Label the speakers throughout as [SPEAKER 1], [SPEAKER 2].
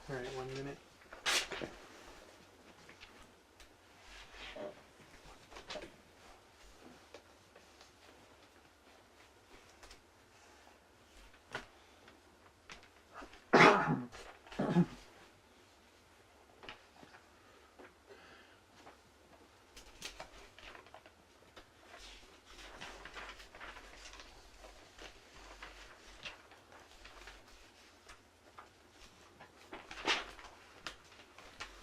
[SPEAKER 1] All right, 1 minute.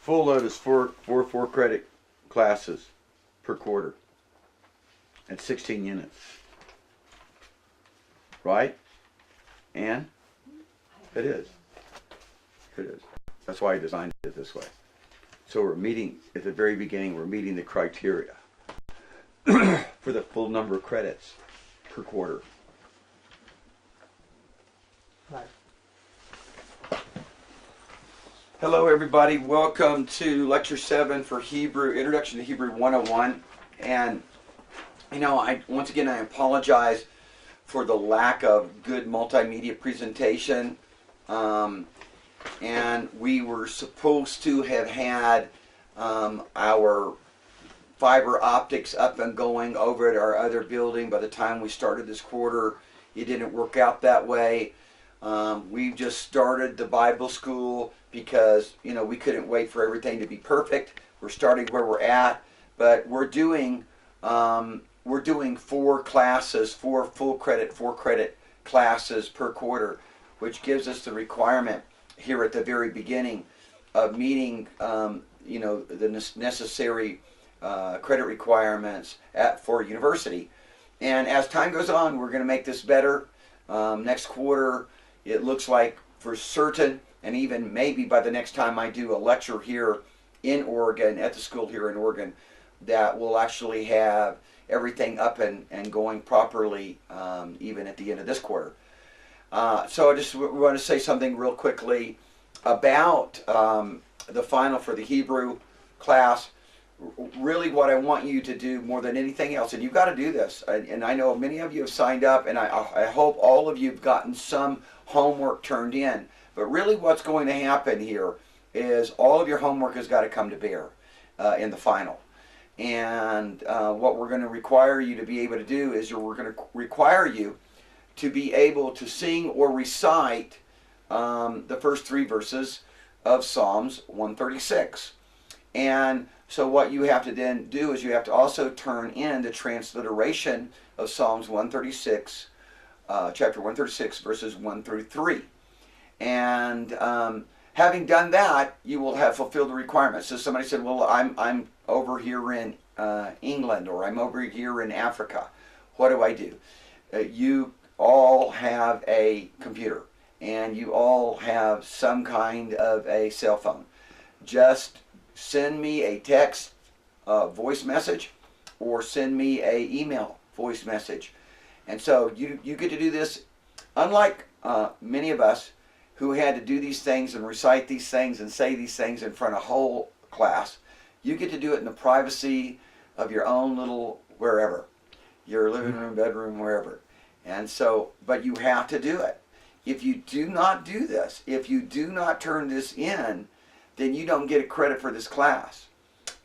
[SPEAKER 2] Full load is four credit classes per quarter. At 16 units. Right? And? It is. It is. That's why I designed it this way. So we're meeting, at the very beginning, we're meeting the criteria for the full number of credits per quarter.
[SPEAKER 1] Right.
[SPEAKER 2] Hello everybody, welcome to Lecture 7 for Hebrew, Introduction to Hebrew 101. And, once again I apologize for the lack of good multimedia presentation. And we were supposed to have had our fiber optics up and going over at our other building by the time we started this quarter. It didn't work out that way. We've just started the Bible school because, we couldn't wait for everything to be perfect. We're starting where we're at, but we're doing 4 classes, 4 full credit, 4 credit classes per quarter, which gives us the requirement here at the very beginning of meeting, the necessary credit requirements for university. And as time goes on, we're going to make this better. Next quarter, it looks like for certain, and even maybe by the next time I do a lecture here in Oregon, at the school here in Oregon, that we'll actually have everything up and going properly even at the end of this quarter. So I just want to say something real quickly about the final for the Hebrew class. Really what I want you to do more than anything else, and you've got to do this, and I know many of you have signed up, and I hope all of you have gotten some homework turned in, but really what's going to happen here is all of your homework has got to come to bear in the final. And what we're going to require you to be able to do is we're going to require you to be able to sing or recite the first 3 verses of Psalms 136. And so what you have to then do is you have to also turn in the transliteration of Psalms 136, chapter 136, verses 1 through 3. And having done that, you will have fulfilled the requirements. So somebody said, well, I'm over here in England, or I'm over here in Africa. What do I do? You all have a computer, and you all have some kind of a cell phone. Just send me a text voice message, or send me a email voice message. And so you get to do this, unlike many of us who had to do these things and recite these things and say these things in front of a whole class. You get to do it in the privacy of your own little wherever, your living room, bedroom, wherever. And so, but you have to do it. If you do not do this, if you do not turn this in, then you don't get a credit for this class.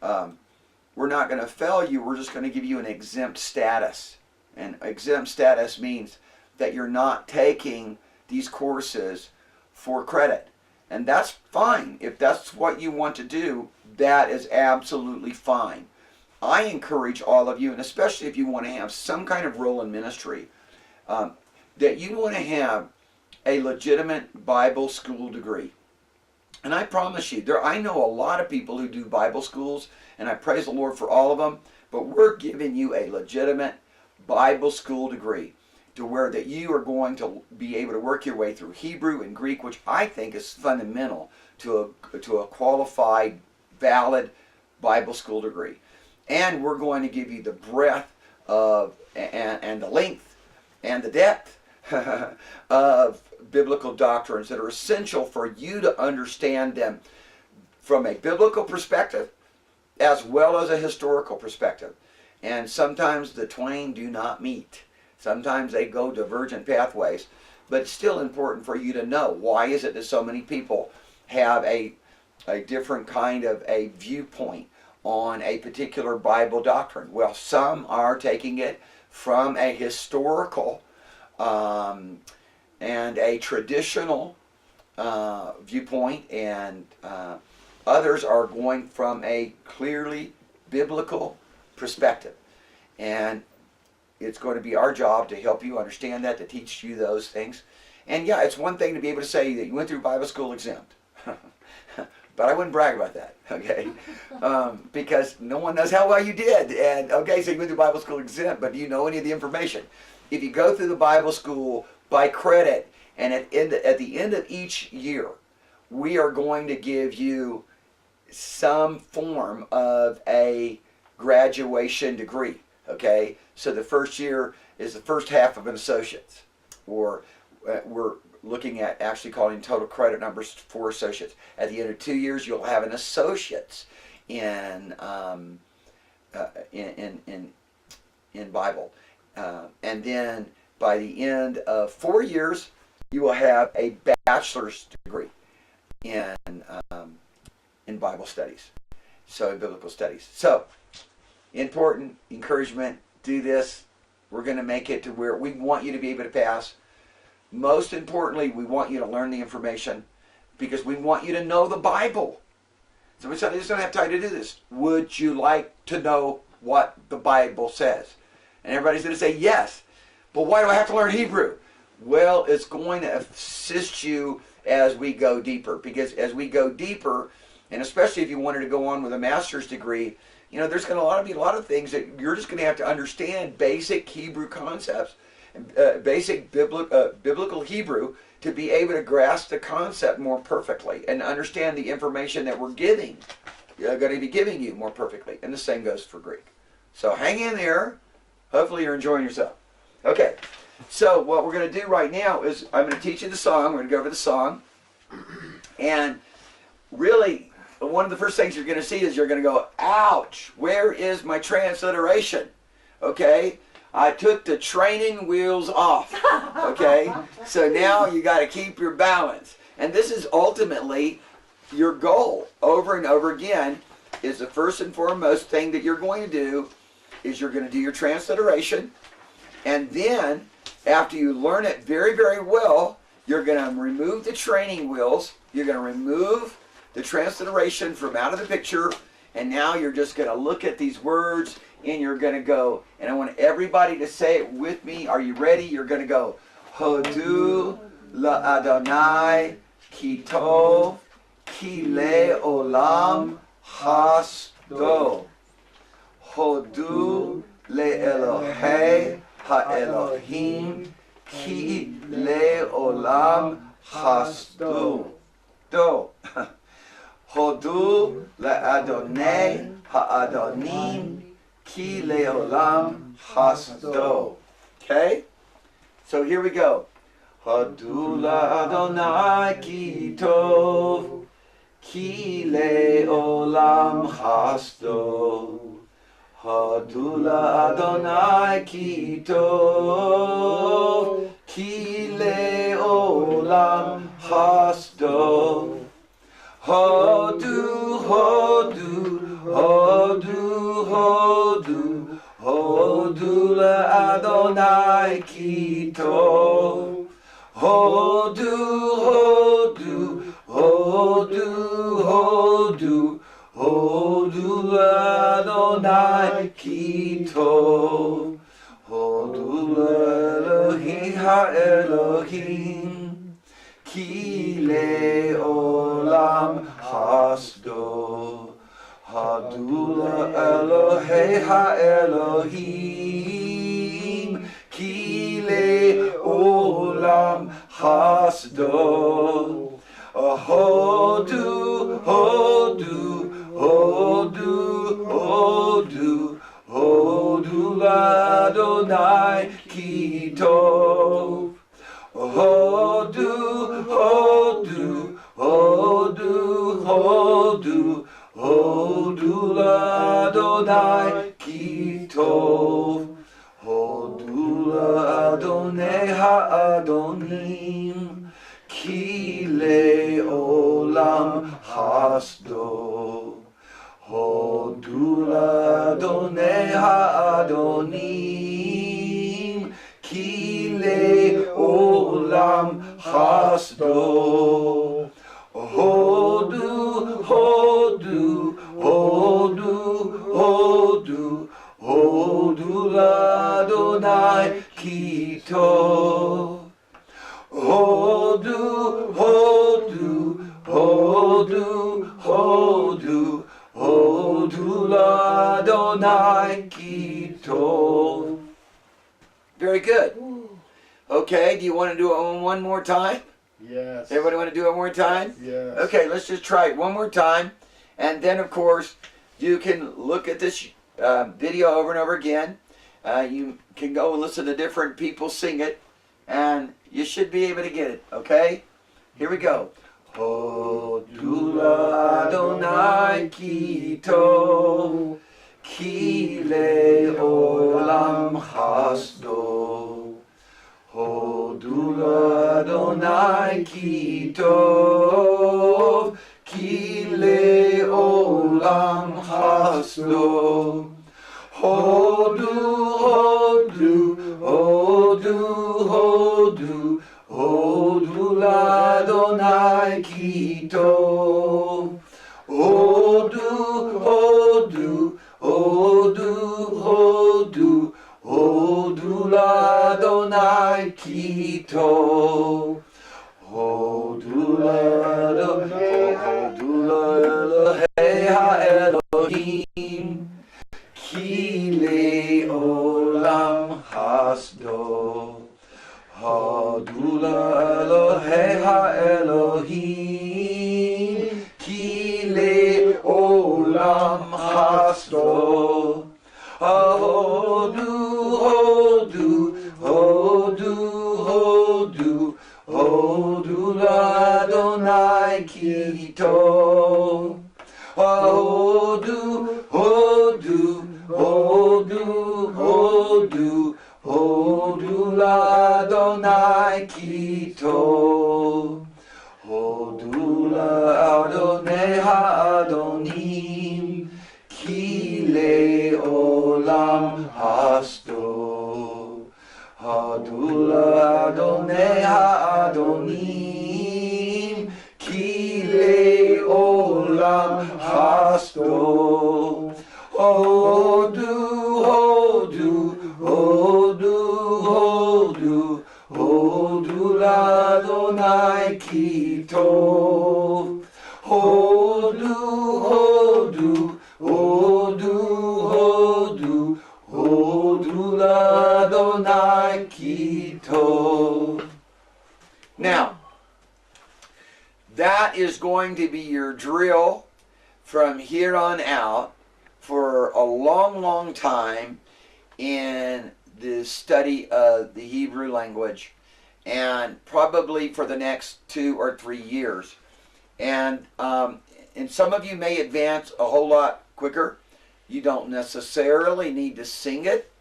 [SPEAKER 2] We're not going to fail you, we're just going to give you an exempt status. And exempt status means that you're not taking these courses for credit. And that's fine. If that's what you want to do, that is absolutely fine. I encourage all of you, and especially if you want to have some kind of role in ministry, that you want to have a legitimate Bible school degree. And I promise you, I know a lot of people who do Bible schools, and I praise the Lord for all of them, but we're giving you a legitimate Bible school degree to where that you are going to be able to work your way through Hebrew and Greek, which I think is fundamental to a qualified, valid Bible school degree. And we're going to give you the breadth of and the length and the depth of biblical doctrines that are essential for you to understand them from a biblical perspective as well as a historical perspective. And sometimes the twain do not meet. Sometimes they go divergent pathways, but it's still important for you to know why is it that so many people have a different kind of a viewpoint on a particular Bible doctrine. Well, some are taking it from a historical and a traditional viewpoint, and others are going from a clearly biblical perspective. And it's going to be our job to help you understand that, to teach you those things. And yeah, it's one thing to be able to say that you went through Bible school exempt. But I wouldn't brag about that, okay? Because no one knows how well you did. And okay, so you went through Bible school exempt, but do you know any of the information? If you go through the Bible school by credit, and at the end of each year, we are going to give you some form of a graduation degree, okay? So the first year is the first half of an associate's, or we're looking at actually calling total credit numbers for associates. At the end of 2 years, you'll have an associate's in Bible, and then by the end of 4 years, you will have a bachelor's degree in Bible studies, so in biblical studies. So important encouragement. Do this. We're going to make it to where we want you to be able to pass. Most importantly, we want you to learn the information, because we want you to know the Bible. So we said, I just don't have time to do this. Would you like to know what the Bible says? And everybody's going to say yes. But why do I have to learn Hebrew? Well, it's going to assist you as we go deeper. Because as we go deeper, and especially if you wanted to go on with a master's degree, you know, there's going to be a lot of things that you're just going to have to understand basic Hebrew concepts, basic biblical Hebrew, to be able to grasp the concept more perfectly and understand the information that we're going to be giving you more perfectly. And the same goes for Greek. So hang in there. Hopefully you're enjoying yourself. Okay, so what we're going to do right now is I'm going to teach you the song. We're going to go over the song. And really, one of the first things you're going to see is you're going to go, ouch, where is my transliteration? Okay, I took the training wheels off. Okay, so now you got to keep your balance. And this is ultimately your goal over and over again. Is the first and foremost thing that you're going to do is you're going to do your transliteration. And then, after you learn it very, very well, you're going to remove the training wheels. You're going to remove the transliteration from out of the picture. And now you're just going to look at these words, and you're going to go. And I want everybody to say it with me. Are you ready? You're going to go, Hodu la Adonai ki tov ki le olam hasdo. Hodu le Elohei ha-Elohim ki le-olam hasdu. Do. Hodu le-Adonai ha-Adonim ki le-olam hasdu. Okay? So here we go. Hodu le-Adonai ki tov ki le-olam hasdu. Hodu la-Adonai ki tov ki le-olam hasdo. Hodu, hodu, hodu, hodu, hodu la-Adonai ki tov. Hodu, hodu, hodu, hodu, hodu la-Adonai ki tov. Hodu la-Elohi ha-Elohim ki le-olam hasdo. Hodu la-Elohei ha-Elohim ki le-olam hasdo. Hodu, hodu, hodu, hodu, hodu la-Adonai ki tov. Hodu, hodu, hodu, hodu, hodu la-Adonai ki tov. Hodu la-Adonai ha-Adonim ki le-olam olam hasdo. Hodu l'Adonai ha'adonim, ki le'olam hasdo. Hodu, hodu, hodu, hodu, hodu l'Adonai ki tov. Hodu, hodu, hodu, hodu, hodu l'Adonai ki tov. Very good. Okay, do you want to do it one more time?
[SPEAKER 1] Yes.
[SPEAKER 2] Everybody want to do it one more time?
[SPEAKER 1] Yes.
[SPEAKER 2] Okay, let's just try it one more time. And then, of course, you can look at this video over and over again. You can go and listen to different people sing it. And you should be able to get it, okay? Here we go. Hodu l'Adonai ki tov, ki le'olam hasdo. Hodu l'Adonai ki tov, ki le'olam hasdo. Hodu, hodu, hodu, hodu, hodu l'Adonai ki tov. Hodu, hodu, hodu, hodu, hodu l'Adonai ki tov. Hodu l'Adonai, hodu l'Elohei ha'Elohim, ki le'olam hasdo. Hodu l'Elohei ha'Elohim, ki le'olam hasdo. Hodu, hodu, hodu, hodu, hodu l'Adonai ki tov. Hodu, hodu, hodu, hodu, hodu l'Adonai ki tov. Hodu l'Adonai ha'adonim, ki le'olam hasdo. Hodu l'Adonai ha'adonim, ki le'olam hasdo. Hodu, hodu, hodu, hodu, hodu l'Adonai ki tov. Hodu, hodu, hodu, hodu, hodu l'Adonai ki tov. Now, that is going to be your drill from here on out for a long, long time in the study of the Hebrew language, and probably for the next 2 or 3 years. And some of you may advance a whole lot quicker. You don't necessarily need to sing it.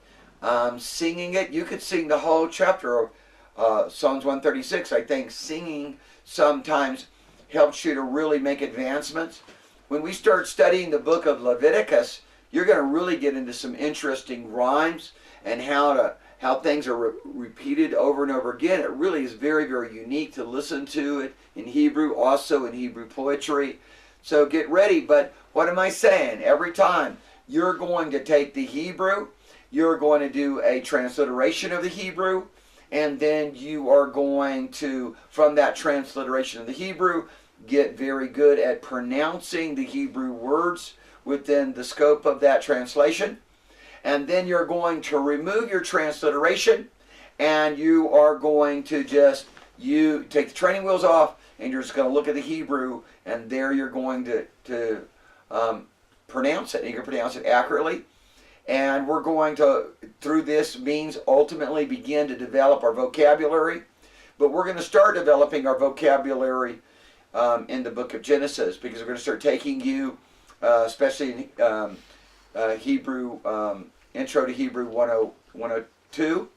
[SPEAKER 2] Singing it, you could sing the whole chapter of Psalms 136. I think singing sometimes helps you to really make advancements. When we start studying the book of Leviticus, you're going to really get into some interesting rhymes and how things are repeated over and over again. It really is very, very unique to listen to it in Hebrew, also in Hebrew poetry. So get ready. But what am I saying? Every time you're going to take the Hebrew, you're going to do a transliteration of the Hebrew, and then you are going to, from that transliteration of the Hebrew, get very good at pronouncing the Hebrew words within the scope of that translation. And then you're going to remove your transliteration, and you are going to you take the training wheels off, and you're just going to look at the Hebrew, and there you're going to pronounce it. And you can pronounce it accurately. And we're going to, through this means, ultimately begin to develop our vocabulary. But we're going to start developing our vocabulary in the book of Genesis, because we're going to start taking you, especially in Hebrew, Intro to Hebrew 102.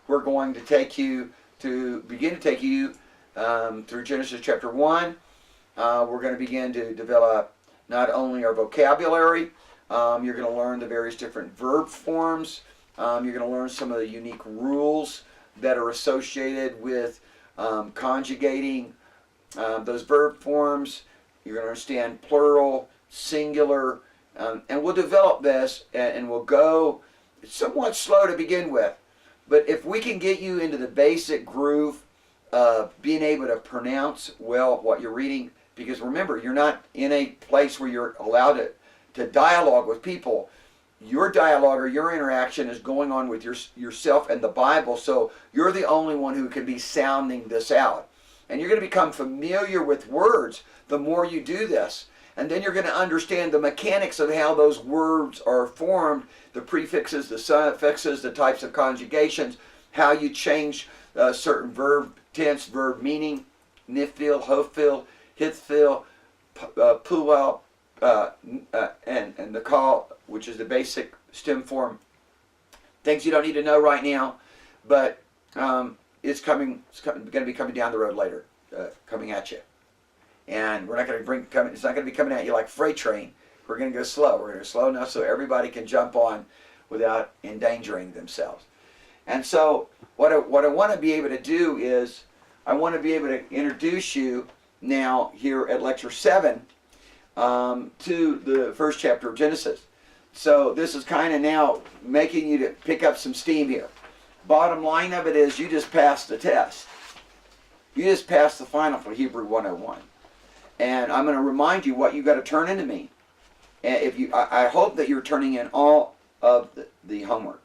[SPEAKER 2] We're going to begin to take you through Genesis chapter 1, we're going to begin to develop not only our vocabulary, you're going to learn the various different verb forms, you're going to learn some of the unique rules that are associated with conjugating those verb forms. You're going to understand plural, singular, and we'll develop this, and we'll go somewhat slow to begin with. But if we can get you into the basic groove of being able to pronounce well what you're reading, because remember, you're not in a place where you're allowed to dialogue with people. Your dialogue or your interaction is going on with yourself and the Bible, so you're the only one who can be sounding this out. And you're going to become familiar with words the more you do this. And then you're going to understand the mechanics of how those words are formed, the prefixes, the suffixes, the types of conjugations, how you change certain verb tense, verb meaning, nifil, hofil, hithfil, puel, and the call, which is the basic stem form. Things you don't need to know right now, but it's going to be coming down the road later, coming at you. And we're not going to it's not going to be coming at you like a freight train. We're going to go slow. We're going to go slow enough so everybody can jump on without endangering themselves. And so what I want to be able to do is I want to be able to introduce you now here at Lecture 7 to the first chapter of Genesis. So this is kind of now making you to pick up some steam here. Bottom line of it is you just passed the test. You just passed the final for Hebrew 101. And I'm going to remind you what you got to turn into me. And I hope that you're turning in all of the homework.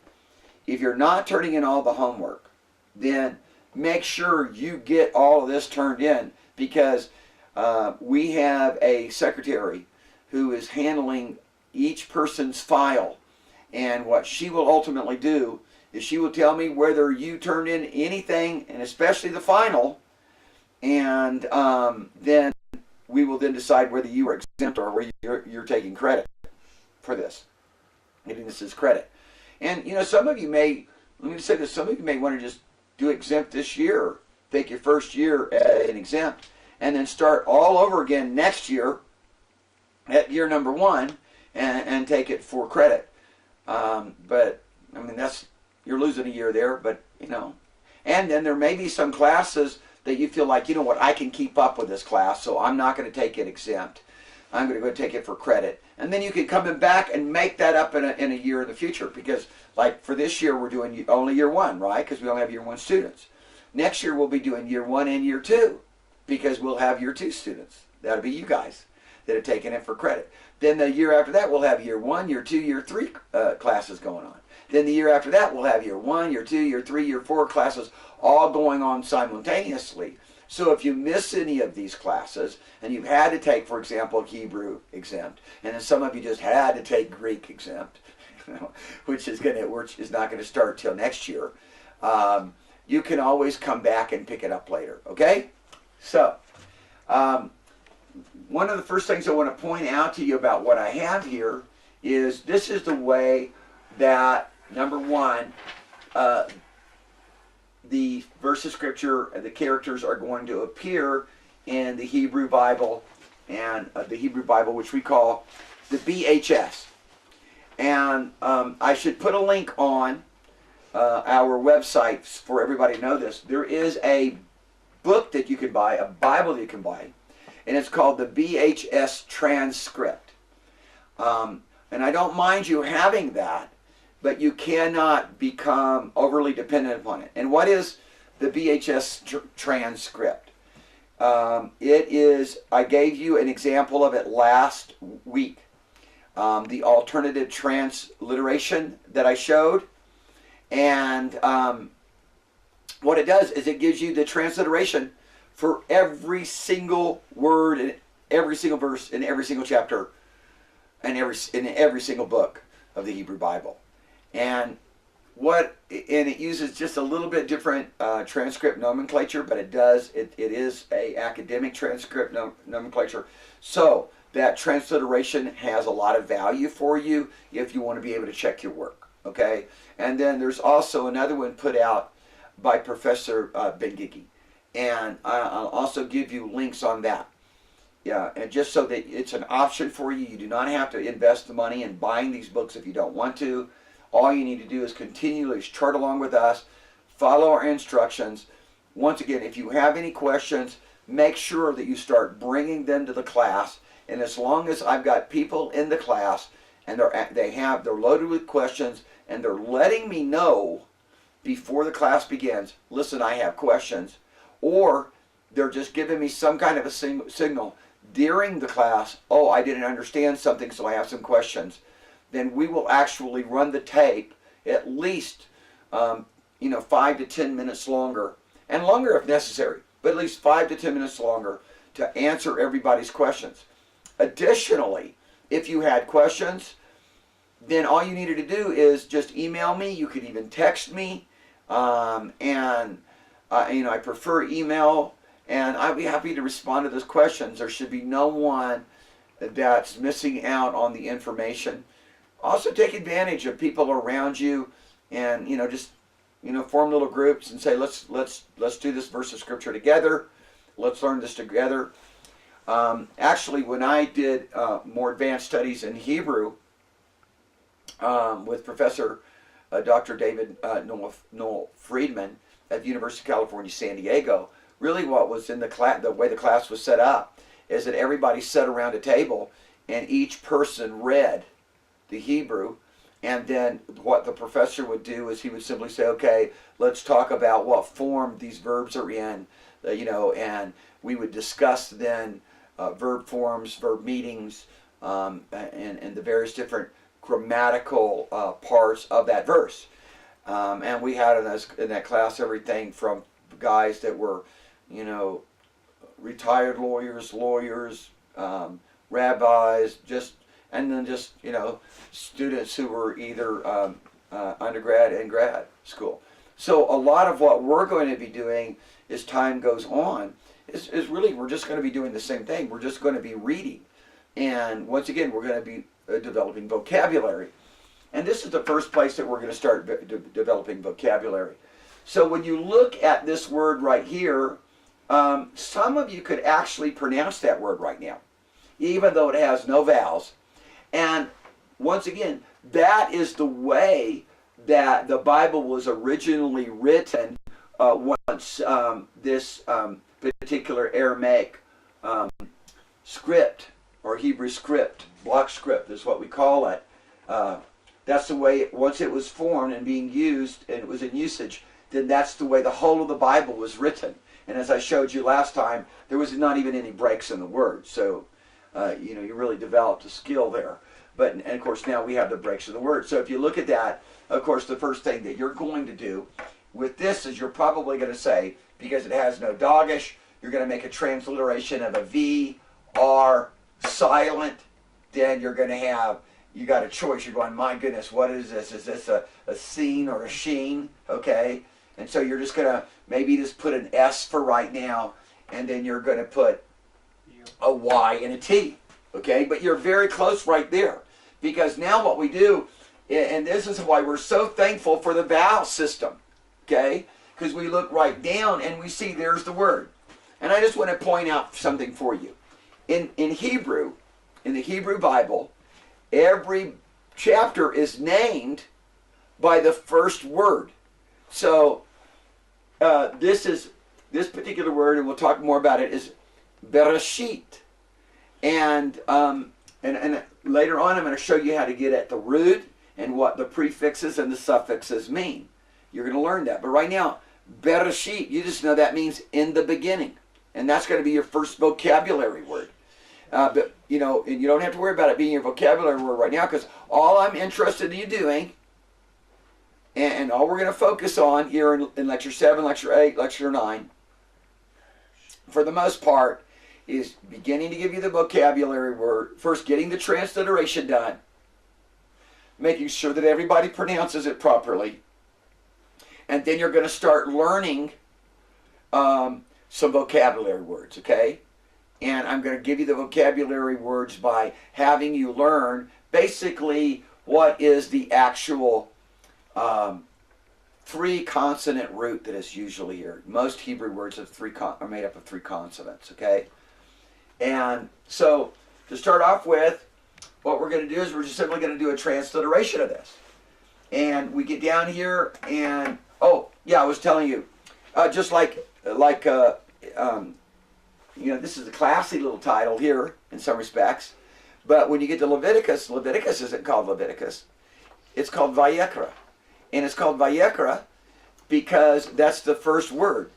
[SPEAKER 2] If you're not turning in all the homework, then make sure you get all of this turned in, because we have a secretary who is handling each person's file. And what she will ultimately do is she will tell me whether you turned in anything, and especially the final, and then we will then decide whether you are exempt or whether you're taking credit for this, getting this as credit. And some of you may, let me say this, some of you may want to just do exempt this year, take your first year as an exempt, and then start all over again next year at year number 1 and take it for credit. But I mean, you're losing a year there, but and then there may be some classes that you feel like, I can keep up with this class, so I'm not going to take it exempt. I'm going to go take it for credit. And then you can come back and make that up in a year in the future, because like for this year we're doing only year 1, right? Because we only have year 1 students. Next year we'll be doing year 1 and year 2, because we'll have year 2 students. That'll be you guys that are taking it for credit. Then the year after that we'll have year 1, year 2, year 3 classes going on. Then the year after that we'll have year 1, year 2, year 3, year 4 classes all going on simultaneously. So if you miss any of these classes, and you've had to take, for example, Hebrew exempt, and then some of you just had to take Greek exempt, which is not going to start till next year, you can always come back and pick it up later. Okay? So one of the first things I want to point out to you about what I have here is this is the way that, number 1, the verse of Scripture and the characters are going to appear in the Hebrew Bible, and the Hebrew Bible, which we call the BHS. And I should put a link on our website for everybody to know this. There is a book that you can buy, a Bible that you can buy, and it's called the BHS Transcript. And I don't mind you having that, but you cannot become overly dependent upon it. And what is the BHS transcript? It is, I gave you an example of it last week. The alternative transliteration that I showed. And what it does is it gives you the transliteration for every single word, in every single verse, in every single chapter, and in every single book of the Hebrew Bible. And it uses just a little bit different transcript nomenclature, but it is a academic transcript nomenclature. So that transliteration has a lot of value for you if you want to be able to check your work. Okay, and then there's also another one put out by Professor Ben Gigi, and I'll also give you links on that. Yeah, and just so that it's an option for you, you do not have to invest the money in buying these books if you don't want to. All you need to do is continually chart along with us, follow our instructions. Once again, if you have any questions, make sure that you start bringing them to the class. And as long as I've got people in the class and they're loaded with questions and they're letting me know before the class begins, listen, I have questions, or they're just giving me some kind of a signal during the class, oh, I didn't understand something, so I have some questions, then we will actually run the tape at least 5 to 10 minutes longer, and longer if necessary, but at least 5 to 10 minutes longer to answer everybody's questions. Additionally, if you had questions, then all you needed to do is just email me. You could even text me, I prefer email, and I'd be happy to respond to those questions. There should be no one that's missing out on the information. Also, take advantage of people around you, and form little groups and say, let's do this verse of scripture together. Let's learn this together. Actually, when I did more advanced studies in Hebrew with Professor Dr. David Noel Friedman at the University of California, San Diego, really what was in the class, the way the class was set up, is that everybody sat around a table and each person read the Hebrew, and then what the professor would do is he would simply say, okay, let's talk about what form these verbs are in, and we would discuss then verb forms, verb meanings, and the various different grammatical parts of that verse. And we had in that class everything from guys that were, retired lawyers, rabbis, and then students who were either undergrad and grad school. So a lot of what we're going to be doing as time goes on is really, we're just going to be doing the same thing. We're just going to be reading. And once again, we're going to be developing vocabulary. And this is the first place that we're going to start developing vocabulary. So when you look at this word right here, some of you could actually pronounce that word right now, even though it has no vowels. And once again, that is the way that the Bible was originally written once this particular Aramaic script, or Hebrew script, block script is what we call it. That's the way, once it was formed and being used, and it was in usage, then that's the way the whole of the Bible was written. And as I showed you last time, there was not even any breaks in the words. So, you really developed a skill there. And of course, now we have the breaks in the word. So if you look at that, of course, the first thing that you're going to do with this is you're probably going to say, because it has no dagesh, you're going to make a transliteration of a V, R, silent. Then you're going to have, you got a choice. You're going, my goodness, what is this? Is this a scene or a sheen? Okay. And so you're just going to maybe just put an S for right now, and then you're going to put a Y and a T. Okay. But you're very close right there. Because now what we do, and this is why we're so thankful for the vowel system. Okay. Because we look right down and we see there's the word. And I just want to point out something for you. In Hebrew, in the Hebrew Bible, every chapter is named by the first word. So this particular word, and we'll talk more about it, is Bereshit. And later on, I'm going to show you how to get at the root and what the prefixes and the suffixes mean. You're going to learn that. But right now, Bereshit, you just know that means in the beginning. And that's going to be your first vocabulary word. But and you don't have to worry about it being your vocabulary word right now, because all I'm interested in you doing, and all we're going to focus on here in Lecture 7, Lecture 8, Lecture 9, for the most part, is beginning to give you the vocabulary word, first getting the transliteration done, making sure that everybody pronounces it properly, and then you're going to start learning some vocabulary words, okay? And I'm going to give you the vocabulary words by having you learn basically what is the actual three-consonant root that is usually here. Most Hebrew words are made up of three consonants, okay? And so to start off with, what we're going to do is we're just simply going to do a transliteration of this. And we get down here and, oh, yeah, I was telling you, just you know, this is a classy little title here in some respects. But when you get to Leviticus, Leviticus isn't called Leviticus. It's called Vayikra. And it's called Vayikra because that's the first word.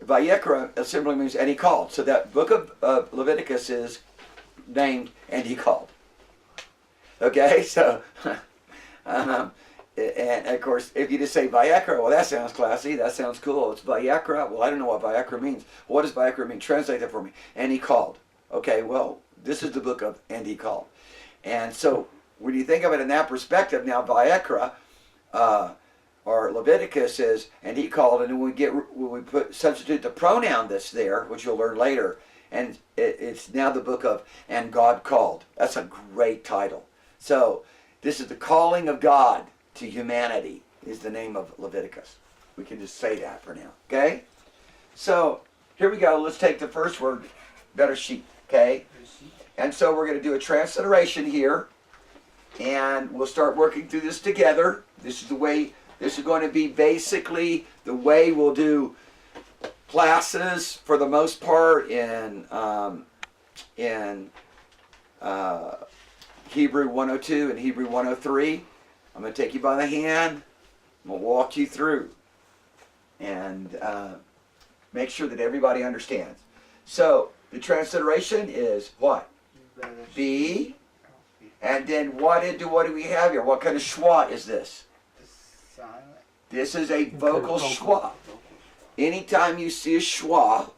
[SPEAKER 2] Vayikra simply means, and he called. So that book of Leviticus is named, and he called. Okay, so, and of course, if you just say Vayikra, well, that sounds classy, that sounds cool. It's Vayikra, well, I don't know what Vayikra means. What does Vayikra mean? Translate that for me. And he called. Okay, well, this is the book of and he called. And so, when you think of it in that perspective, now Vayikra, or Leviticus is, and he called, and when we substitute the pronoun that's there, which you'll learn later, and it's now the book of and God called. That's a great title. So this is the calling of God to humanity is the name of Leviticus. We can just say that for now, okay? So here we go. Let's take the first word, Bereshit, okay? And so we're going to do a transliteration here, and we'll start working through this together. This is the way. This is going to be basically the way we'll do classes for the most part in Hebrew 102 and Hebrew 103. I'm going to take you by the hand. I'm going to walk you through and make sure that everybody understands. So the transliteration is what? B. And then what do we have here? What kind of schwa is this? This is a vocal schwa. Anytime you see a schwa,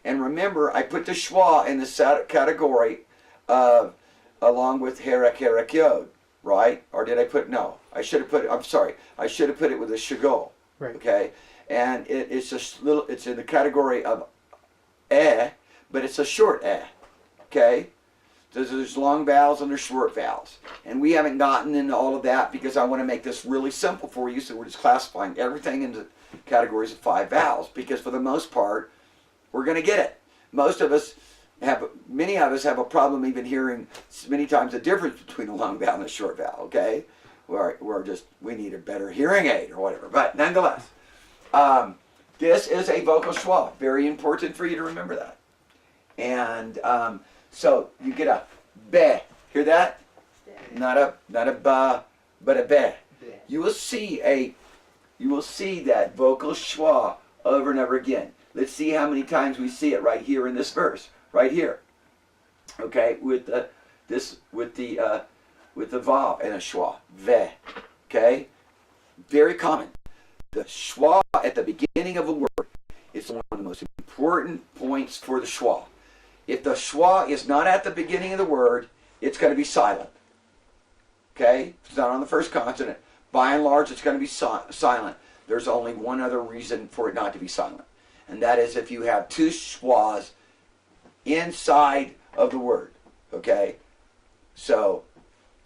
[SPEAKER 2] and remember, I put the schwa in the category of along with herek, herek, yod, right? Or did I put, no, I should have put it, I'm sorry, I should have put it with a shagol, right. Okay? And it's just little, it's in the category of but it's a short okay? There's long vowels and there's short vowels. And we haven't gotten into all of that because I want to make this really simple for you, so we're just classifying everything into categories of 5 vowels, because for the most part, we're going to get it. Many of us have a problem even hearing many times the difference between a long vowel and a short vowel, okay? We need a better hearing aid or whatever. But nonetheless, this is a vocal schwa. Very important for you to remember that. And so you get a be. Hear that? Not a ba, but a be. You will see that vocal schwa over and over again. Let's see how many times we see it right here in this verse, right here. Okay, with the vav and a schwa, ve. Okay, very common. The schwa at the beginning of a word is one of the most important points for the schwa. If the schwa is not at the beginning of the word, it's going to be silent. Okay, it's not on the first consonant. By and large, it's going to be silent. There's only one other reason for it not to be silent, and that is if you have 2 schwas inside of the word. Okay, so,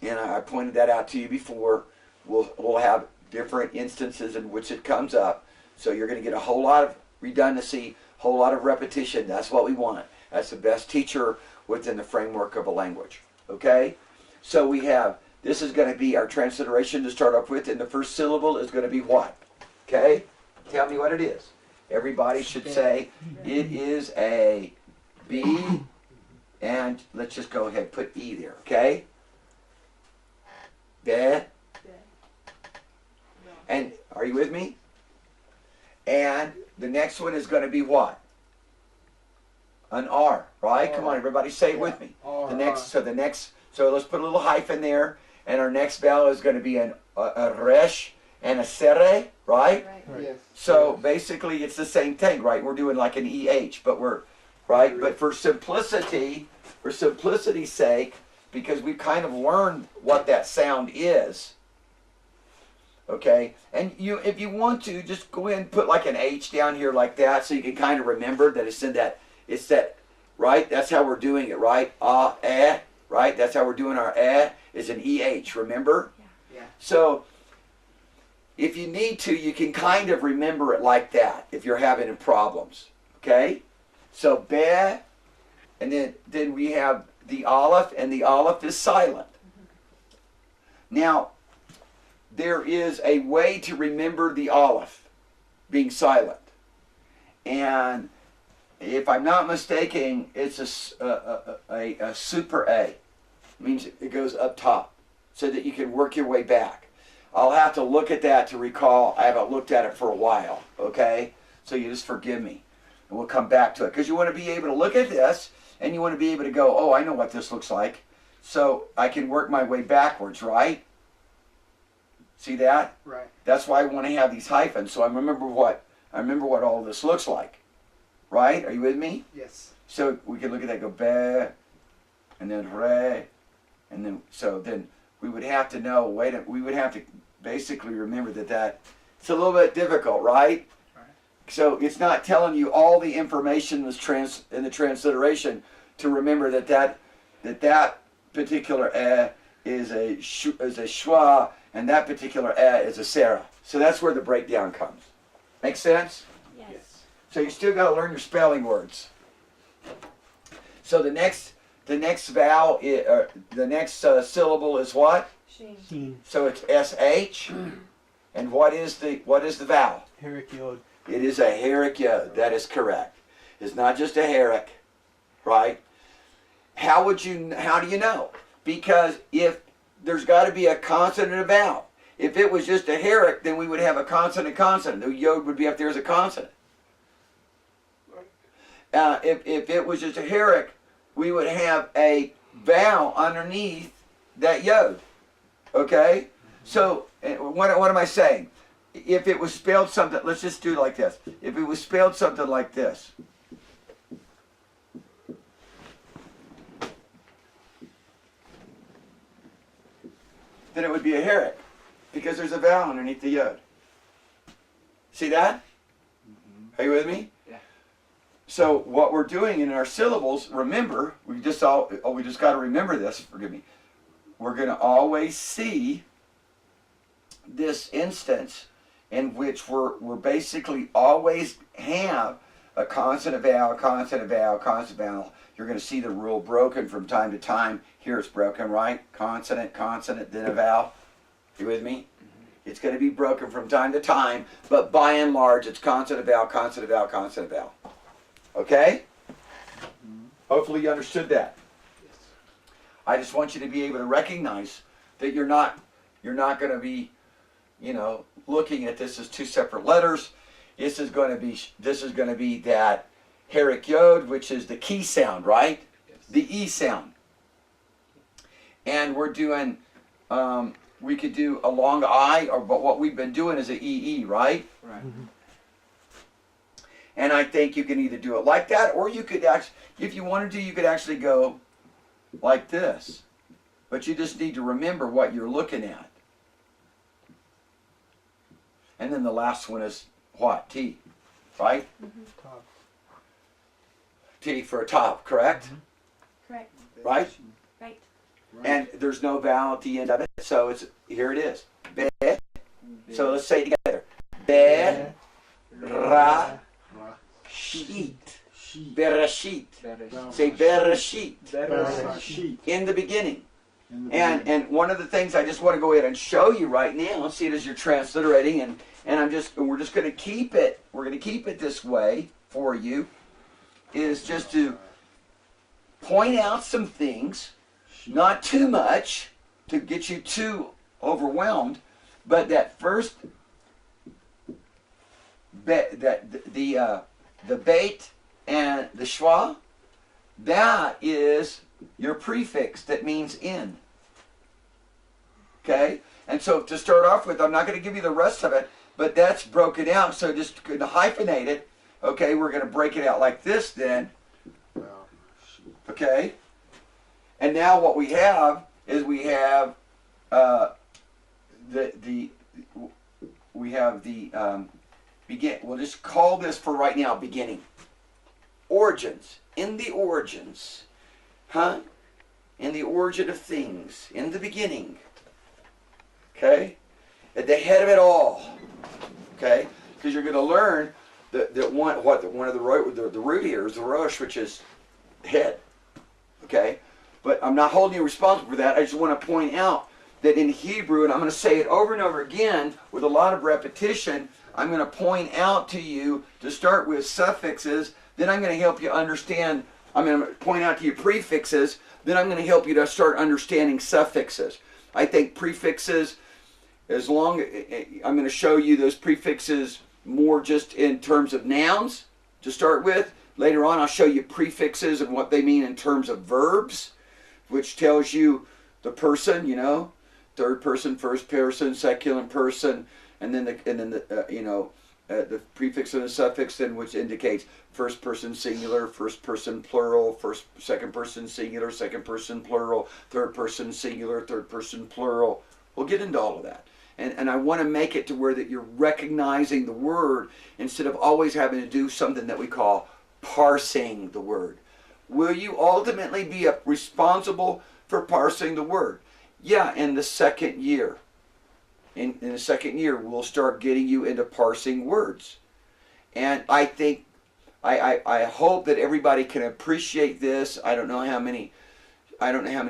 [SPEAKER 2] and I pointed that out to you before. We'll have different instances in which it comes up. So you're going to get a whole lot of redundancy, a whole lot of repetition. That's what we want. That's the best teacher within the framework of a language. Okay, so we have. This is going to be our transliteration to start off with, and the first syllable is going to be what? Okay? Tell me what it is. Everybody should say, it is a B, and let's just go ahead and put E there, okay? Be. And, are you with me? And the next one is going to be what? An R, right? Come on, everybody say it with me. So let's put a little hyphen there. And our next vowel is going to be a resh and a sere, right?
[SPEAKER 1] Yes.
[SPEAKER 2] So basically it's the same thing, right? We're doing like an EH, but right? But for simplicity's sake, because we kind of learned what that sound is, okay? And if you want to, just go ahead and put like an H down here like that, so you can kind of remember that it's that, right? That's how we're doing it, right? Right? That's how we're doing our is an EH, remember?
[SPEAKER 1] Yeah.
[SPEAKER 2] So, if you need to, you can kind of remember it like that if you're having problems, okay? So, be, And then we have the aleph, and the aleph is silent. Now, there is a way to remember the aleph being silent. And if I'm not mistaken, it's a super A. It means it goes up top so that you can work your way back. I'll have to look at that to recall. I haven't looked at it for a while, okay? So you just forgive me. And we'll come back to it. Because you want to be able to look at this, and you want to be able to go, oh, I know what this looks like. So I can work my way backwards, right? See that?
[SPEAKER 1] Right.
[SPEAKER 2] That's why I want to have these hyphens. So I remember what all this looks like. Right? Are you with me?
[SPEAKER 1] Yes.
[SPEAKER 2] So we can look at that, go be, and then re, and then, so then we would have to know, we would have to basically remember that it's a little bit difficult, right?
[SPEAKER 1] Right.
[SPEAKER 2] So it's not telling you all the information in the transliteration to remember that particular is a schwa, and that particular is a sarah. So that's where the breakdown comes. Make sense?
[SPEAKER 1] Yes.
[SPEAKER 2] So you still got to learn your spelling words. So the next vowel, the next syllable is what?
[SPEAKER 3] Sheen.
[SPEAKER 2] So it's sh. And what is the vowel?
[SPEAKER 3] Herrick Yod.
[SPEAKER 2] It is a herrick yod. That is correct. It's not just a herrick, right? How do you know? Because if there's got to be a consonant and a vowel. If it was just a herrick, then we would have a consonant. The yod would be up there as a consonant. If it was just a herrick, we would have a vowel underneath that yod. Okay? So, what am I saying? If it was spelled something, let's just do it like this. If it was spelled something like this. Then it would be a herrick, because there's a vowel underneath the yod. See that? Are you with me?
[SPEAKER 1] Yeah.
[SPEAKER 2] So what we're doing in our syllables, remember, we just got to remember this, forgive me. We're going to always see this instance in which we're basically always have a consonant vowel, consonant vowel, consonant vowel. You're going to see the rule broken from time to time. Here it's broken, right? Consonant, consonant, then a vowel. You with me? It's going to be broken from time to time, but by and large, it's consonant vowel, consonant vowel, consonant vowel. Okay? Hopefully you understood that. I just want you to be able to recognize that you're not going to be, looking at this as two separate letters. This is going to be that herrick yod, which is the key sound, right?
[SPEAKER 1] Yes.
[SPEAKER 2] The E sound. And we're doing, we could do a long I, but what we've been doing is an EE, right?
[SPEAKER 1] Right.
[SPEAKER 2] And I think you can either do it like that, or you could actually, if you wanted to, you could actually go like this. But you just need to remember what you're looking at. And then the last one is what? T, right?
[SPEAKER 3] Top.
[SPEAKER 2] T for a top, correct?
[SPEAKER 4] Correct.
[SPEAKER 2] Right?
[SPEAKER 4] Right.
[SPEAKER 2] And there's no vowel at the end of it, so here it is. Be. So let's say it together. Be, ra, sheet. Bereshit. Say Bereshit.
[SPEAKER 1] Bereshit.
[SPEAKER 2] In the beginning. And one of the things I just want to go ahead and show you right now, see it as you're transliterating, and we're just going to keep it. We're going to keep it this way for you. Is just to point out some things, not too much to get you too overwhelmed, but that first, the bait and the schwa, that is your prefix that means in. Okay? And so to start off with, I'm not going to give you the rest of it, but that's broken out, so just going to hyphenate it. Okay, we're going to break it out like this then. Okay? And now what we have is we have begin. We'll just call this for right now beginning. Origins. In the origins. Huh? In the origin of things. In the beginning. Okay? At the head of it all. Okay? Because you're going to learn that the root here is the rosh, which is head. okay? But I'm not holding you responsible for that. I just want to point out that in Hebrew, and I'm going to say it over and over again with a lot of repetition, I'm going to point out to you to start with suffixes, then I'm going to help you understand, I'm going to point out to you prefixes, then I'm going to help you to start understanding suffixes. I think prefixes, I'm going to show you those prefixes more just in terms of nouns to start with. Later on, I'll show you prefixes and what they mean in terms of verbs, which tells you the person, you know, third person, first person, second person, and then the prefix and the suffix, then which indicates first person singular, first person plural, second person singular, second person plural, third person singular, third person plural. We'll get into all of that. And I want to make it to where that you're recognizing the word instead of always having to do something that we call parsing the word. Will you ultimately be responsible for parsing the word? Yeah, in the second year. In the second year, we'll start getting you into parsing words. And I think, I hope that everybody can appreciate this. I don't know how many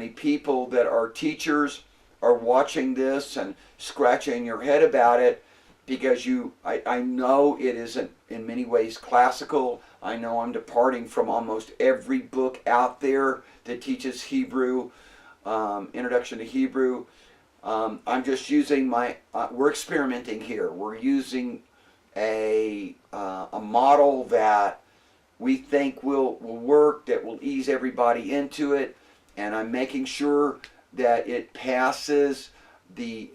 [SPEAKER 2] people that are teachers are watching this and scratching your head about it, because I know it isn't in many ways classical. I know I'm departing from almost every book out there that teaches Hebrew, Introduction to Hebrew. I'm just using we're experimenting here. We're using a model that we think will work, that will ease everybody into it, and I'm making sure that it passes the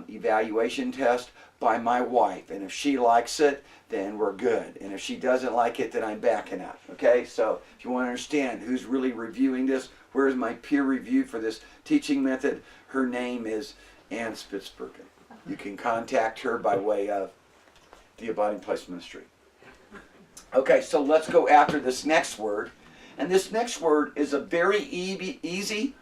[SPEAKER 2] evaluation test by my wife. And if she likes it, then we're good. And if she doesn't like it, then I'm backing up. Okay? So if you want to understand who's really reviewing this, where's my peer review for this teaching method? Her name is Ann Spitzbergen. You can contact her by way of the Abiding Place Ministry. Okay, so let's go after this next word. And this next word is a very easy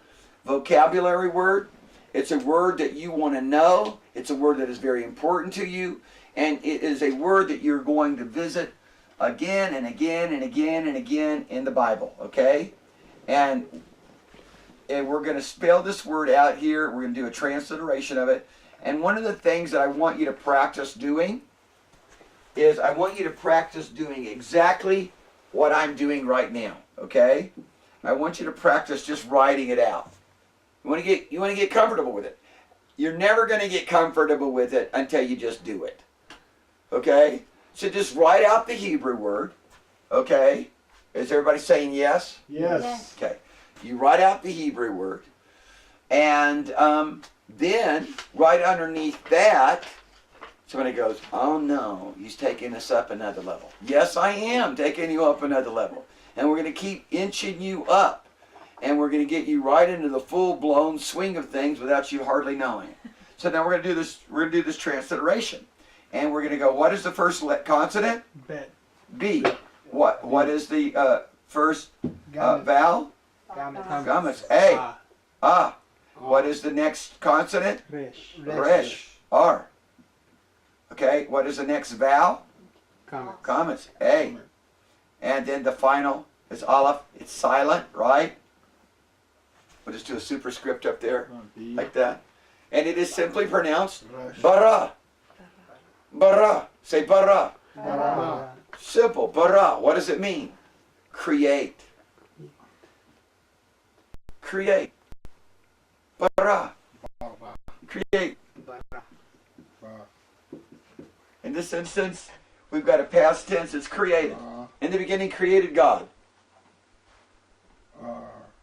[SPEAKER 2] vocabulary word. It's a word that you want to know. It's a word that is very important to you. And it is a word that you're going to visit again and again and again and again in the Bible. Okay? And we're going to spell this word out here. We're going to do a transliteration of it. And one of the things that I want you to practice doing is I want you to practice doing exactly what I'm doing right now. Okay? I want you to practice just writing it out. You want to get comfortable with it. You're never going to get comfortable with it until you just do it. Okay? So just write out the Hebrew word. Okay? Is everybody saying yes?
[SPEAKER 1] Yes.
[SPEAKER 2] Okay. You write out the Hebrew word. And then right underneath that, somebody goes, oh no, he's taking us up another level. Yes, I am taking you up another level. And we're going to keep inching you up. And we're going to get you right into the full-blown swing of things without you hardly knowing it. So now we're going to do this. We're going to do this transliteration, and we're going to go. What is the first consonant? B. What is the first vowel? Gamas. A. Ah. What is the next consonant? Resh. R. Okay. What is the next vowel? Gamas. A. And then the final is Aleph. It's silent, right? We'll just do a superscript up there, like that. And it is simply pronounced bara. Bara. Say bara.
[SPEAKER 1] Bara.
[SPEAKER 2] Simple. Bara. What does it mean? Create. Create. Bara. Create. In this instance, we've got a past tense. It's created. In the beginning, created God.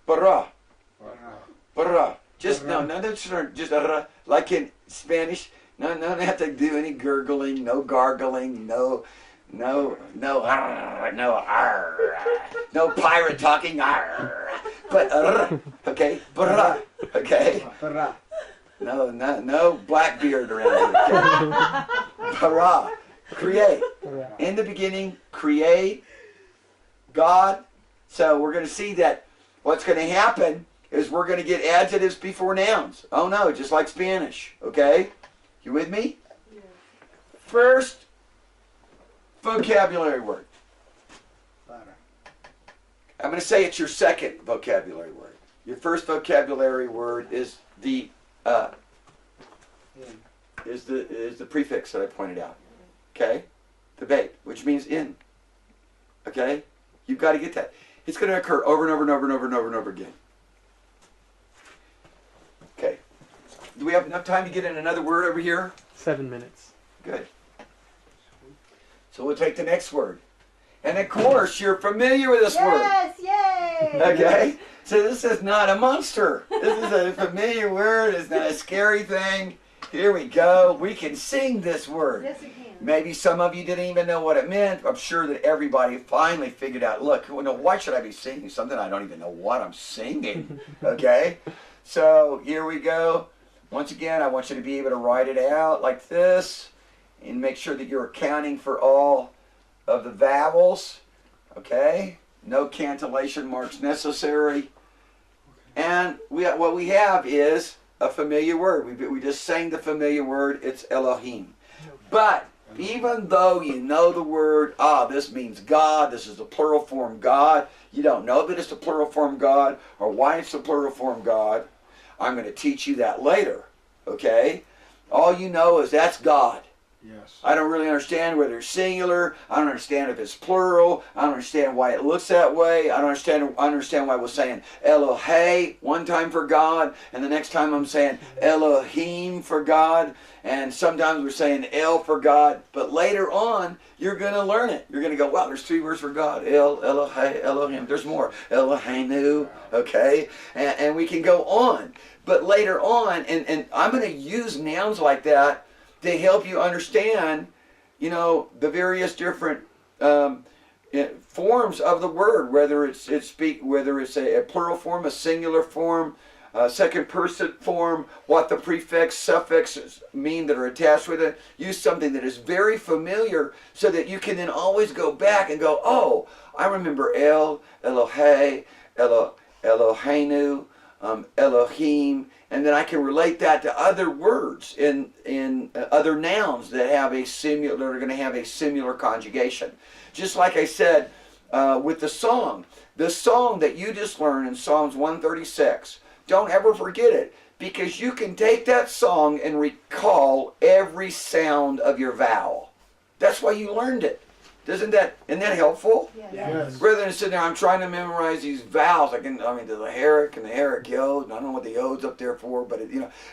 [SPEAKER 2] Bara. Bara. Just like in Spanish. No, don't have to do any gurgling, no gargling, no pirate talking, but okay, bara, okay. No Blackbeard around here. Okay? Bara, create. In the beginning, create God. So we're going to see that what's going to happen is we're going to get adjectives before nouns. Oh no, just like Spanish. Okay? You with me? Yeah. First vocabulary word. I'm going to say it's your second vocabulary word. Your first vocabulary word is the is the prefix that I pointed out. Okay? The bait, which means in. Okay? You've got to get that. It's going to occur over and over and over and over and over and over again. Okay. Do we have enough time to get in another word over here?
[SPEAKER 3] 7 minutes.
[SPEAKER 2] Good. So we'll take the next word. And of course, you're familiar with this word.
[SPEAKER 4] Yes, yay!
[SPEAKER 2] Okay? So this is not a monster. This is a familiar word. It's not a scary thing. Here we go. We can sing this word.
[SPEAKER 4] Yes, we can.
[SPEAKER 2] Maybe some of you didn't even know what it meant. I'm sure that everybody finally figured out, look, why should I be singing something? I don't even know what I'm singing. Okay? So here we go. Once again, I want you to be able to write it out like this and make sure that you're accounting for all of the vowels. Okay? No cantillation marks necessary. And what we have is a familiar word. We just sang the familiar word. It's Elohim. But even though you know the word, this means God, this is the plural form God, you don't know that it's the plural form God or why it's the plural form God. I'm going to teach you that later. Okay? All you know is that's God.
[SPEAKER 1] Yes.
[SPEAKER 2] I don't really understand whether it's singular. I don't understand if it's plural. I don't understand why it looks that way. I don't understand why we're saying Elohe one time for God, and the next time I'm saying Elohim for God, and sometimes we're saying El for God. But later on, you're going to learn it. You're going to go, wow, there's 3 words for God. El, Elohe, Elohim. There's more. Eloheinu, okay? And we can go on. But later on, and I'm going to use nouns like that to help you understand, the various different forms of the word, whether it's a plural form, a singular form, a second person form, what the prefix, suffixes mean that are attached with it. Use something that is very familiar so that you can then always go back and go, oh, I remember El, Elohe, Eloheinu, Elohim, and then I can relate that to other words in other nouns that have a similar, are going to have a similar conjugation. Just like I said with the song that you just learned in Psalms 136, don't ever forget it, because you can take that song and recall every sound of your vowel. That's why you learned it. Isn't that helpful?
[SPEAKER 4] Yes.
[SPEAKER 1] Yes.
[SPEAKER 2] Rather than sitting there, I'm trying to memorize these vowels. The Herrick and the Herrick yod. I don't know what the yod's up there for, but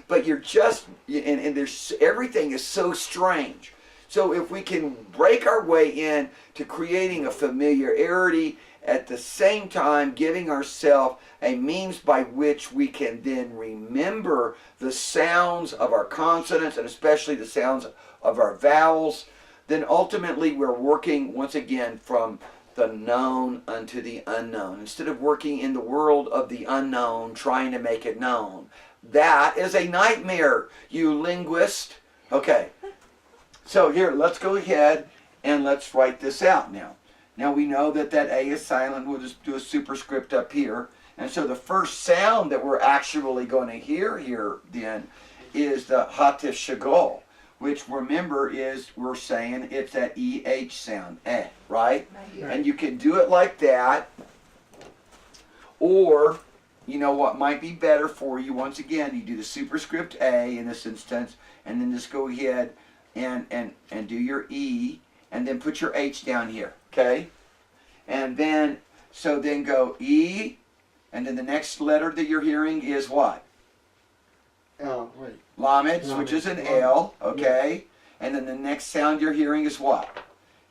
[SPEAKER 2] but you're just, and there's, everything is so strange. So if we can break our way in to creating a familiarity, at the same time giving ourselves a means by which we can then remember the sounds of our consonants, and especially the sounds of our vowels, then ultimately we're working once again from the known unto the unknown. Instead of working in the world of the unknown, trying to make it known. That is a nightmare, you linguist. Okay, so here, let's go ahead and let's write this out now. Now we know that A is silent. We'll just do a superscript up here. And so the first sound that we're actually going to hear here then is the Hatif Shagol, which, remember, we're saying it's that EH sound, right?
[SPEAKER 4] Right.
[SPEAKER 2] And you can do it like that, or, what might be better for you, once again, you do the superscript A in this instance, and then just go ahead and do your E, and then put your H down here, okay? And then, then go E, and then the next letter that you're hearing is what?
[SPEAKER 1] Wait.
[SPEAKER 2] Lamed, which is an L, okay? And then the next sound you're hearing is what?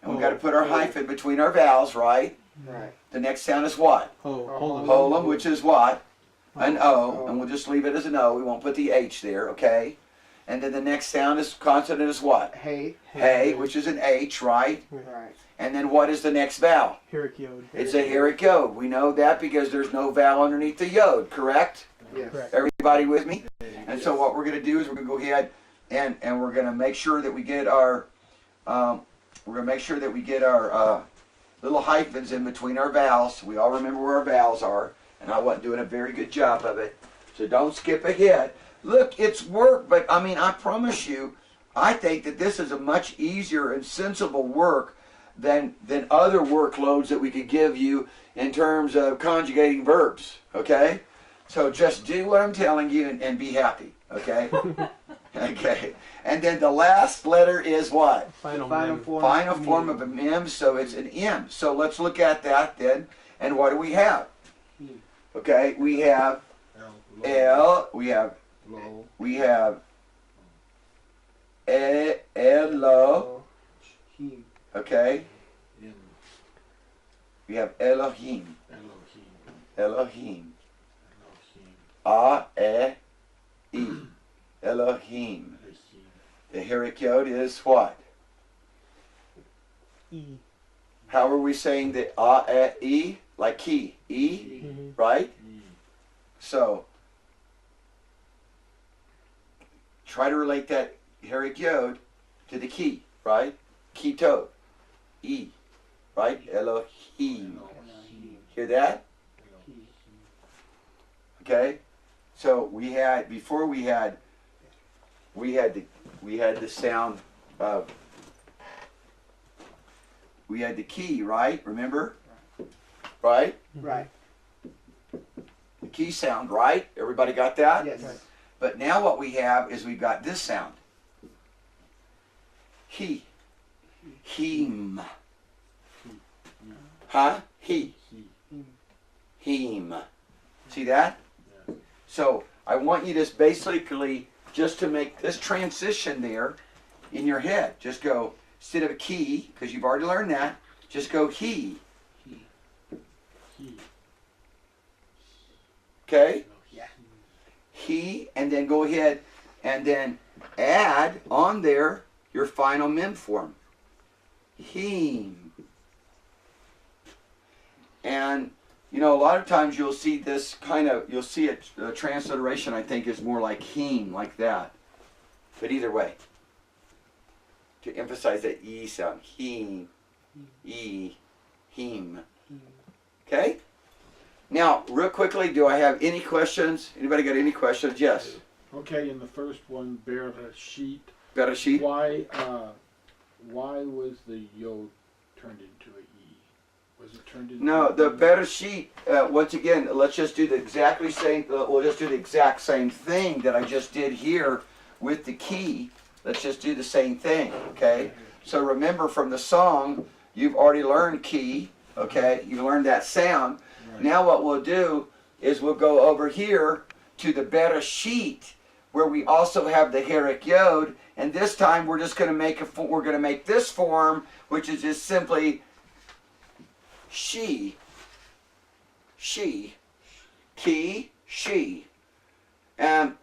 [SPEAKER 2] And we've got to put our hyphen between our vowels, right?
[SPEAKER 1] Right.
[SPEAKER 2] The next sound is what? Holam, which is what? An O, and we'll just leave it as an O. We won't put the H there, okay? And then the next consonant is what?
[SPEAKER 1] Hey.
[SPEAKER 2] Hey, which is an H, right?
[SPEAKER 1] Right.
[SPEAKER 2] And then what is the next vowel?
[SPEAKER 3] Herrick yod.
[SPEAKER 2] It's a Herrick yod. We know that because there's no vowel underneath the yod, correct?
[SPEAKER 1] Yes.
[SPEAKER 3] Correct.
[SPEAKER 2] Everybody with me? And so what we're going to do is we're going to go ahead and we're going to make sure that we get our little hyphens in between our vowels. We all remember where our vowels are, and I wasn't doing a very good job of it. So don't skip ahead. Look, it's work, but I promise you, I think that this is a much easier and sensible work than other workloads that we could give you in terms of conjugating verbs. Okay, so just do what I'm telling you and be happy. Okay. Okay, and then the last letter is what?
[SPEAKER 3] Final
[SPEAKER 1] form.
[SPEAKER 2] Final form of an M, so it's an M. So let's look at that then. And what do we have? Okay, we have L, we have Elo, okay? We have Elohim, A-E, Elohim. The Herrick Yod is what?
[SPEAKER 3] E.
[SPEAKER 2] How are we saying the A-E? Like key, E, right? So, try to relate that Herrick Yod to the key, right? Keto, E, right? Elohim. Hear that? Okay. So we had before we had the sound of we had the key, right? Remember? Right?
[SPEAKER 1] Right.
[SPEAKER 2] The key sound, right? Everybody got that?
[SPEAKER 1] Yes.
[SPEAKER 2] But now what we have is we've got this sound. He. Him. Huh? He. Him. See that? So I want you to basically just to make this transition there in your head. Just go, instead of a key, because you've already learned that, just go he. Okay?
[SPEAKER 1] Yeah.
[SPEAKER 2] He, and then go ahead and then add on there your final mem form. Him. And, you know, a lot of times you'll see this kind of, you'll see it, the transliteration I think is more like him, like that. But either way, to emphasize that E sound, him, E, him. Okay? Now, real quickly, do I have any questions? Anybody got any questions? Yes.
[SPEAKER 4] Okay, in the first one, Bereshit.
[SPEAKER 2] Bereshit.
[SPEAKER 4] Why was the yod turned into an E? Was it turned into?
[SPEAKER 2] No, the Bereshit. Once again, let's just do the exactly same. We'll just do the exact same thing that I just did here with the key. Let's just do the same thing. Okay. So remember from the song, you've already learned key. Okay, you learned that sound.
[SPEAKER 4] Right.
[SPEAKER 2] Now what we'll do is we'll go over here to the Bereshit, where we also have the Herrick Yod, and this time we're just going to make this form, which is just simply she, key, she. And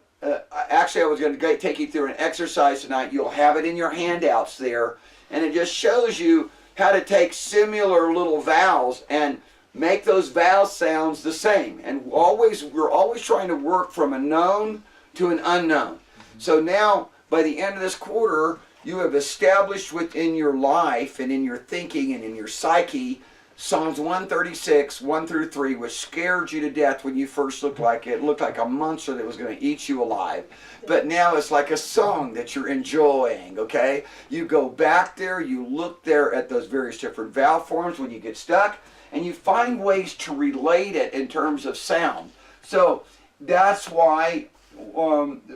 [SPEAKER 2] actually, I was going to take you through an exercise tonight. You'll have it in your handouts there, and it just shows you how to take similar little vowels and make those vowel sounds the same. And we're always trying to work from a known to an unknown. So now, by the end of this quarter, you have established within your life and in your thinking and in your psyche Psalms 136, 1 through 3, which scared you to death when you first looked like it. It looked like a monster that was going to eat you alive. But now it's like a song that you're enjoying, okay? You go back there, you look there at those various different vowel forms when you get stuck, and you find ways to relate it in terms of sound. So that's why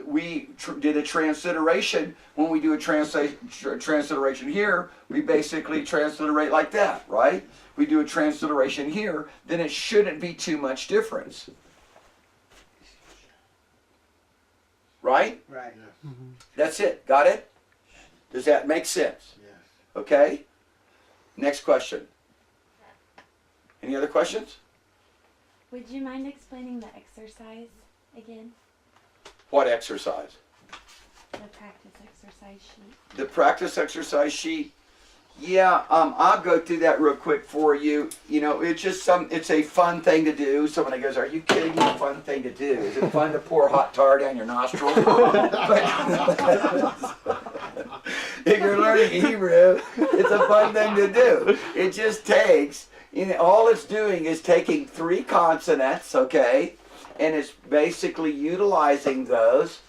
[SPEAKER 2] we did a transliteration. When we do a transliteration here, we basically transliterate like that, right? We do a transliteration here, then it shouldn't be too much difference. Right?
[SPEAKER 1] Right.
[SPEAKER 4] Yes.
[SPEAKER 2] That's it. Got it? Does that make sense?
[SPEAKER 4] Yes.
[SPEAKER 2] Okay? Next question. Any other questions?
[SPEAKER 5] Would you mind explaining the exercise again?
[SPEAKER 2] What exercise?
[SPEAKER 5] The practice exercise sheet.
[SPEAKER 2] The practice exercise sheet. Yeah, I'll go through that real quick for you. You know, it's just it's a fun thing to do. Somebody goes, "Are you kidding me? A fun thing to do? Is it fun to pour hot tar down your nostril?" If you're learning Hebrew, it's a fun thing to do. It just takes, all it's doing is taking 3 consonants, okay, and it's basically utilizing those.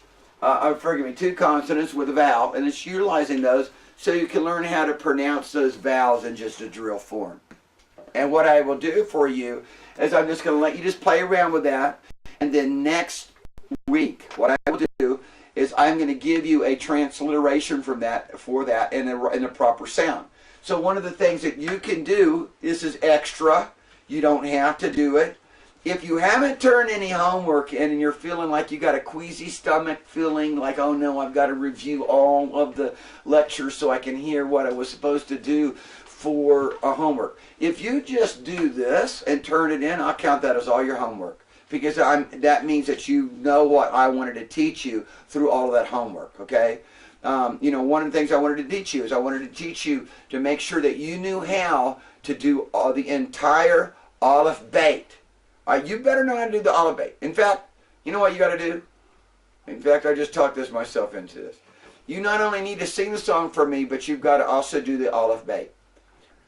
[SPEAKER 2] 2 consonants with a vowel, and it's utilizing those so you can learn how to pronounce those vowels in just a drill form. And what I will do for you is I'm just going to let you just play around with that. And then next week, what I will do is I'm going to give you a transliteration for that in a proper sound. So one of the things that you can do, this is extra. You don't have to do it. If you haven't turned any homework in and you're feeling like you got a queasy stomach, feeling like, oh no, I've got to review all of the lectures so I can hear what I was supposed to do for a homework. If you just do this and turn it in, I'll count that as all your homework. Because that means that you know what I wanted to teach you through all of that homework, okay? One of the things I wanted to teach you is I wanted to teach you to make sure that you knew how to do the entire Aleph Beit. You better know how to do the Aleph Beit. In fact, you know what you got to do? In fact, I just talked myself into this. You not only need to sing the song for me, but you've got to also do the Aleph Beit.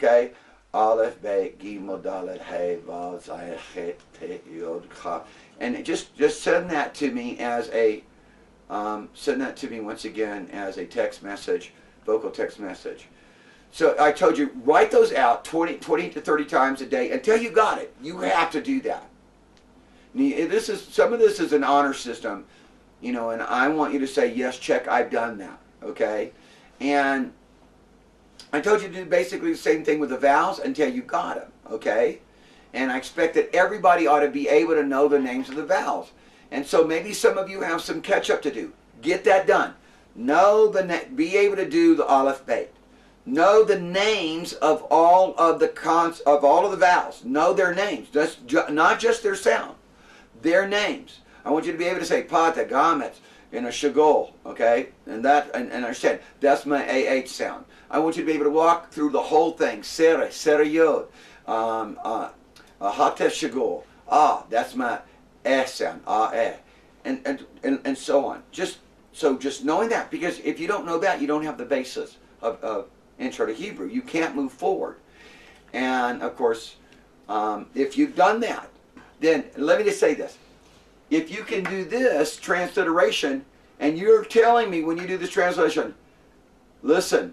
[SPEAKER 2] Okay? Aleph Beit Gimel Dalet Hey Vav Zay Chet Te Yod Cha. And just send that to me as a once again as a text message, vocal text message. So I told you, write those out 20 to 30 times a day until you got it. You have to do that. Some of this is an honor system, and I want you to say, yes, check, I've done that, okay? And I told you to do basically the same thing with the vowels until you got them, okay? And I expect that everybody ought to be able to know the names of the vowels. And so maybe some of you have some catch up to do. Get that done. Be able to do the Aleph Beit. Know the names of all of the vowels. Know their names. Not just their sound. Their names. I want you to be able to say Pata, Gametz, Shagol, okay? And understand, that's my AH sound. I want you to be able to walk through the whole thing. Sere Yod, Hatef Shagol. That's my eh sound. Eh. And so on. Just knowing that, because if you don't know that, you don't have the basis of Intro to Hebrew. You can't move forward. And of course, if you've done that, then let me just say this. If you can do this transliteration, and you're telling me when you do this translation, listen,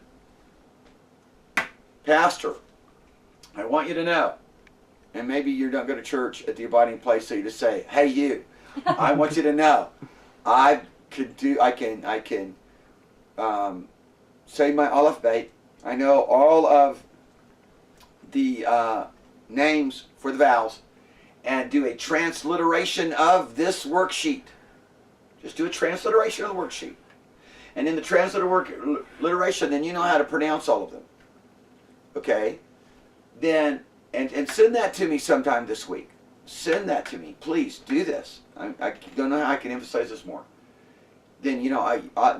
[SPEAKER 2] Pastor, I want you to know, and maybe you don't go to church at the Abiding Place, so you just say, hey you, I want you to know, I can say my Aleph Beit. I know all of the names for the vowels, and do a transliteration of this worksheet. Just do a transliteration of the worksheet. And in the transliteration, then you know how to pronounce all of them. Okay? Then, and send that to me sometime this week. Send that to me. Please, do this. I don't know how I can emphasize this more. Then,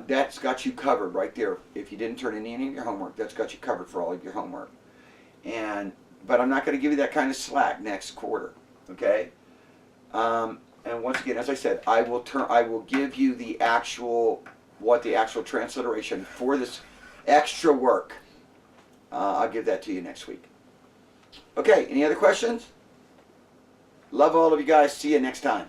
[SPEAKER 2] that's got you covered right there. If you didn't turn in any of your homework, that's got you covered for all of your homework. But I'm not going to give you that kind of slack next quarter. Okay? And once again, as I said, I will give you the actual transliteration for this extra work. I'll give that to you next week. Okay, any other questions? Love all of you guys. See you next time.